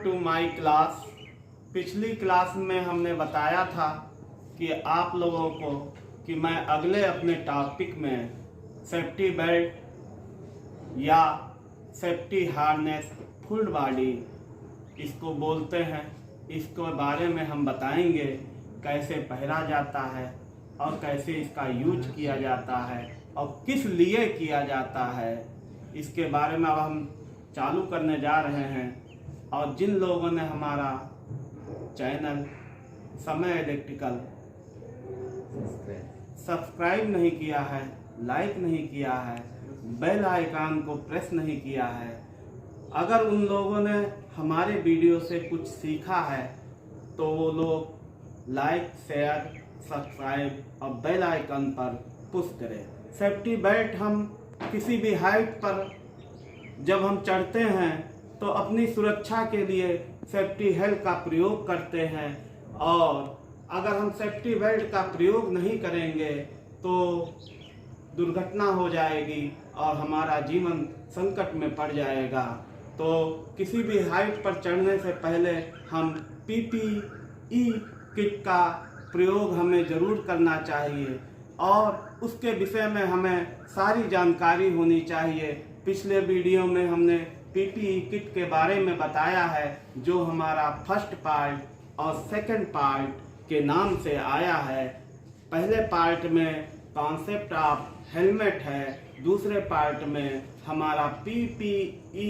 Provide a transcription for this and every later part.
To my class. पिछली class में हमने बताया था कि आप लोगों को कि मैं अगले अपने टॉपिक में सेफ्टी बेल्ट या सेफ्टी हार्नेस फुल बॉडी इसको बोलते हैं, इसके बारे में हम बताएंगे कैसे पहना जाता है और कैसे इसका यूज किया जाता है और किस लिए किया जाता है। इसके बारे में अब हम चालू करने जा रहे हैं। और जिन लोगों ने हमारा चैनल समय इलेक्ट्रिकल सब्सक्राइब नहीं किया है, लाइक नहीं किया है, बेल आइकन को प्रेस नहीं किया है, अगर उन लोगों ने हमारे वीडियो से कुछ सीखा है तो वो लोग लाइक, शेयर, सब्सक्राइब और बेल आइकन पर पुश करें। सेफ्टी बेल्ट हम किसी भी हाइट पर जब हम चढ़ते हैं तो अपनी सुरक्षा के लिए सेफ्टी हेल्थ का प्रयोग करते हैं, और अगर हम सेफ्टी बेल्ट का प्रयोग नहीं करेंगे तो दुर्घटना हो जाएगी और हमारा जीवन संकट में पड़ जाएगा। तो किसी भी हाइट पर चढ़ने से पहले हम PPE किट का प्रयोग हमें ज़रूर करना चाहिए और उसके विषय में हमें सारी जानकारी होनी चाहिए। पिछले वीडियो में हमने PPE किट के बारे में बताया है, जो हमारा फर्स्ट पार्ट और सेकंड पार्ट के नाम से आया है। पहले पार्ट में कॉन्सेप्ट ऑफ हेलमेट है, दूसरे पार्ट में हमारा PPE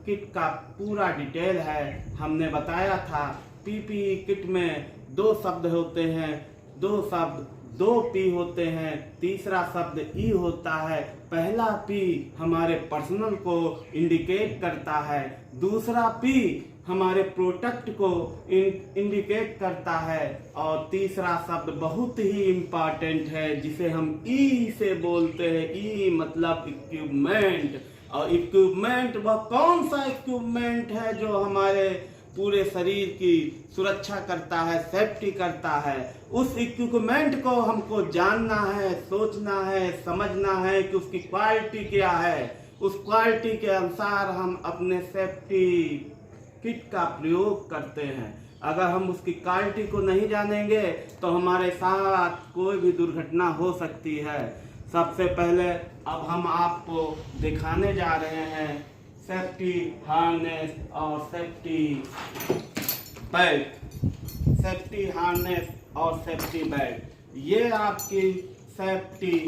किट का पूरा डिटेल है। हमने बताया था PPE किट में दो शब्द होते हैं, दो शब्द 2 P होते हैं, तीसरा शब्द E होता है। पहला P हमारे पर्सनल को इंडिकेट करता है, दूसरा P हमारे प्रोडक्ट को इंडिकेट करता है, और तीसरा शब्द बहुत ही इम्पॉर्टेंट है जिसे हम E से बोलते हैं। E मतलब इक्विपमेंट। और इक्विपमेंट वह कौन सा इक्विपमेंट है जो हमारे पूरे शरीर की सुरक्षा करता है, सेफ्टी करता है। उस इक्विपमेंट को हमको जानना है, सोचना है, समझना है कि उसकी क्वालिटी क्या है। उस क्वालिटी के अनुसार हम अपने सेफ्टी किट का प्रयोग करते हैं। अगर हम उसकी क्वालिटी को नहीं जानेंगे तो हमारे साथ कोई भी दुर्घटना हो सकती है। सबसे पहले अब हम आपको दिखाने जा रहे हैं सेफ्टी हार्नेस और सेफ्टी बेल्ट। सेफ्टी हार्नेस और सेफ्टी बेल्ट, ये आपकी सेफ्टी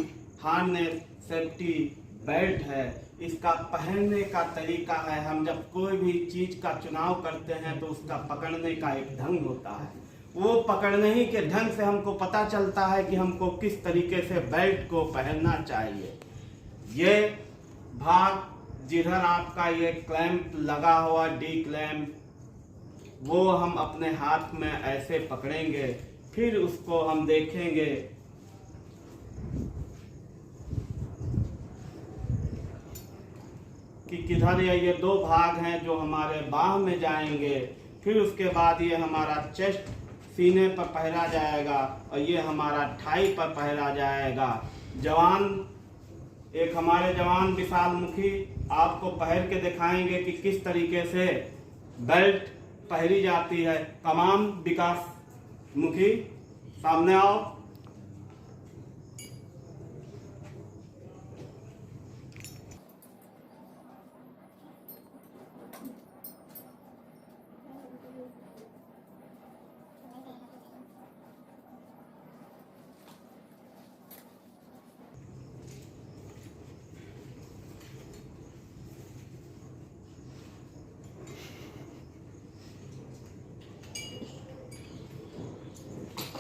हार्नेस सेफ्टी बेल्ट है। इसका पहनने का तरीका है, हम जब कोई भी चीज का चुनाव करते हैं तो उसका पकड़ने का एक ढंग होता है। वो पकड़ने ही के ढंग से हमको पता चलता है कि हमको किस तरीके से बेल्ट को पहनना चाहिए। ये भाग जिधर आपका ये क्लैंप लगा हुआ D क्लैंप, वो हम अपने हाथ में ऐसे पकड़ेंगे, फिर उसको हम देखेंगे कि किधर ये 2 भाग हैं जो हमारे बाह में जाएंगे। फिर उसके बाद ये हमारा चेस्ट सीने पर पहरा जाएगा और ये हमारा थाई पर पहरा जाएगा। एक हमारे जवान विशाल मुखी आपको पहन के दिखाएंगे कि किस तरीके से बेल्ट पहरी जाती है। कमान विकास मुखी सामने आओ।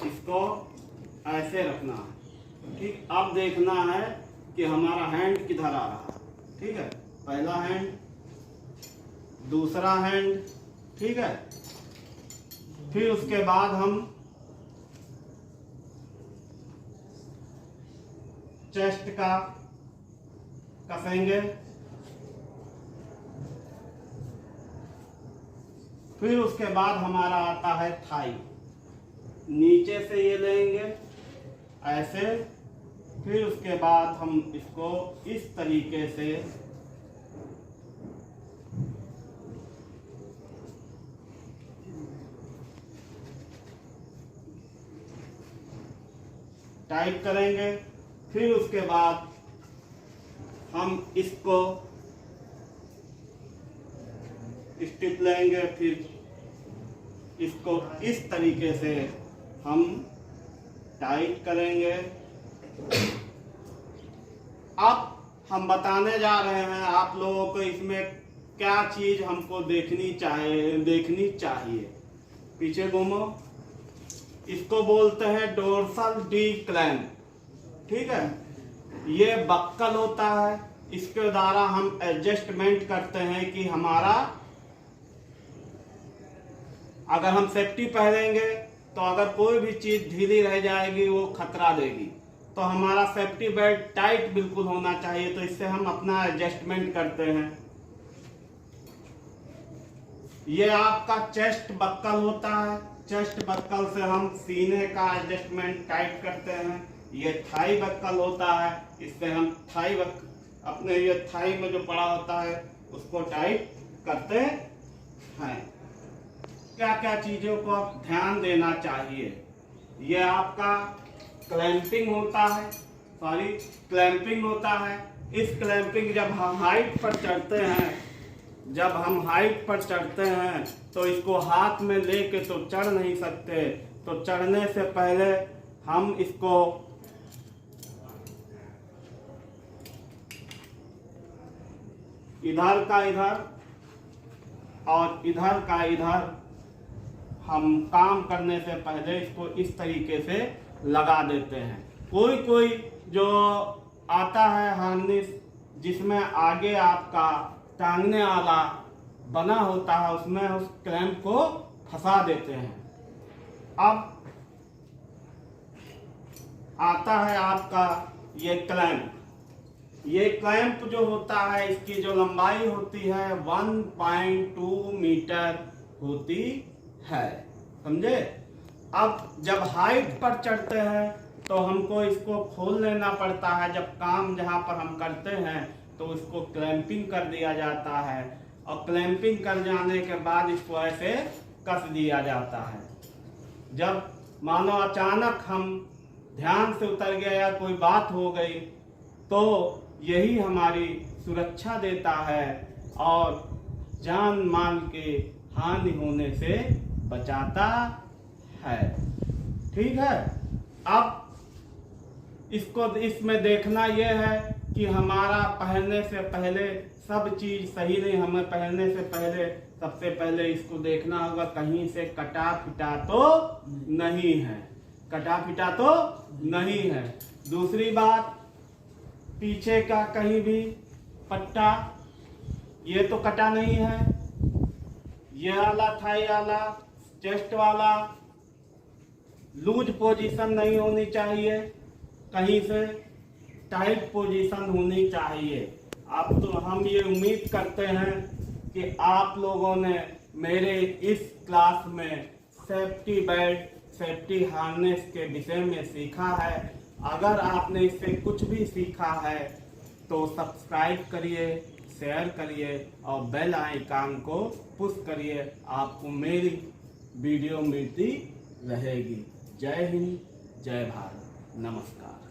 इसको ऐसे रखना है, ठीक। अब देखना है कि हमारा हैंड किधर आ रहा है, ठीक है। पहला हैंड, दूसरा हैंड, ठीक है। फिर उसके बाद हम चेस्ट का कसेंगे, फिर उसके बाद हमारा आता है थाई। नीचे से ये लेंगे ऐसे, फिर उसके बाद हम इसको इस तरीके से टाइट करेंगे। फिर उसके बाद हम इसको स्टिप लेंगे, फिर इसको इस तरीके से हम टाइट करेंगे। अब हम बताने जा रहे हैं आप लोगों को इसमें क्या चीज हमको देखनी चाहिए। पीछे घूमो। इसको बोलते हैं डोर्सल डी क्लैंप, ठीक है। ये बक्कल होता है, इसके द्वारा हम एडजस्टमेंट करते हैं कि हमारा, अगर हम सेफ्टी पहनेंगे तो अगर कोई भी चीज ढीली रह जाएगी वो खतरा देगी, तो हमारा सेफ्टी बेल्ट टाइट बिल्कुल होना चाहिए। तो इससे हम अपना एडजस्टमेंट करते हैं। ये आपका चेस्ट बक्कल होता है, चेस्ट बक्कल से हम सीने का एडजस्टमेंट टाइट करते हैं। ये थाई बक्कल होता है, इससे हम अपने ये थाई में जो पड़ा होता है उसको टाइट करते हैं। क्या क्या चीजों को आप ध्यान देना चाहिए। ये आपका क्लैंपिंग होता है, क्लैंपिंग होता है। इस क्लैंपिंग जब हम हाइट पर चढ़ते हैं तो इसको हाथ में लेके तो चढ़ नहीं सकते। तो चढ़ने से पहले हम इसको इधर का इधर और इधर का इधर, हम काम करने से पहले इसको इस तरीके से लगा देते हैं। कोई जो आता है हार्नेस जिसमें आगे आपका टांगने वाला बना होता है, उसमें उस क्लैंप को फंसा देते हैं। अब आता है आपका ये क्लैंप। ये क्लैंप जो होता है इसकी जो लंबाई होती है 1.2 मीटर होती है, समझे। अब जब हाइट पर चढ़ते हैं तो हमको इसको खोल लेना पड़ता है। जब काम जहां पर हम करते हैं तो इसको क्लैंपिंग कर दिया जाता है, और क्लैंपिंग कर जाने के बाद इसको ऐसे कस दिया जाता है। जब मानो अचानक हम ध्यान से उतर गया या कोई बात हो गई तो यही हमारी सुरक्षा देता है और जान माल के हानि होने से बचाता है, ठीक है। अब इसमें देखना यह है कि हमारा पहनने से पहले सब चीज सही नहीं। हमें पहनने से पहले सबसे पहले इसको देखना होगा कहीं से कटा फिटा तो नहीं है, कटा फिटा तो नहीं है। दूसरी बात, पीछे का कहीं भी पट्टा ये तो कटा नहीं है। ये वाला थाई वाला चेस्ट वाला लूज पोजीशन नहीं होनी चाहिए, कहीं से टाइट पोजीशन होनी चाहिए। अब तो हम ये उम्मीद करते हैं कि आप लोगों ने मेरे इस क्लास में सेफ्टी बेल्ट, सेफ्टी हार्नेस के विषय में सीखा है। अगर आपने इससे कुछ भी सीखा है तो सब्सक्राइब करिए, शेयर करिए और बेल आइकन को पुश करिए। आपको मेरी वीडियो मिलती रहेगी। जय हिंद, जय भारत, नमस्कार।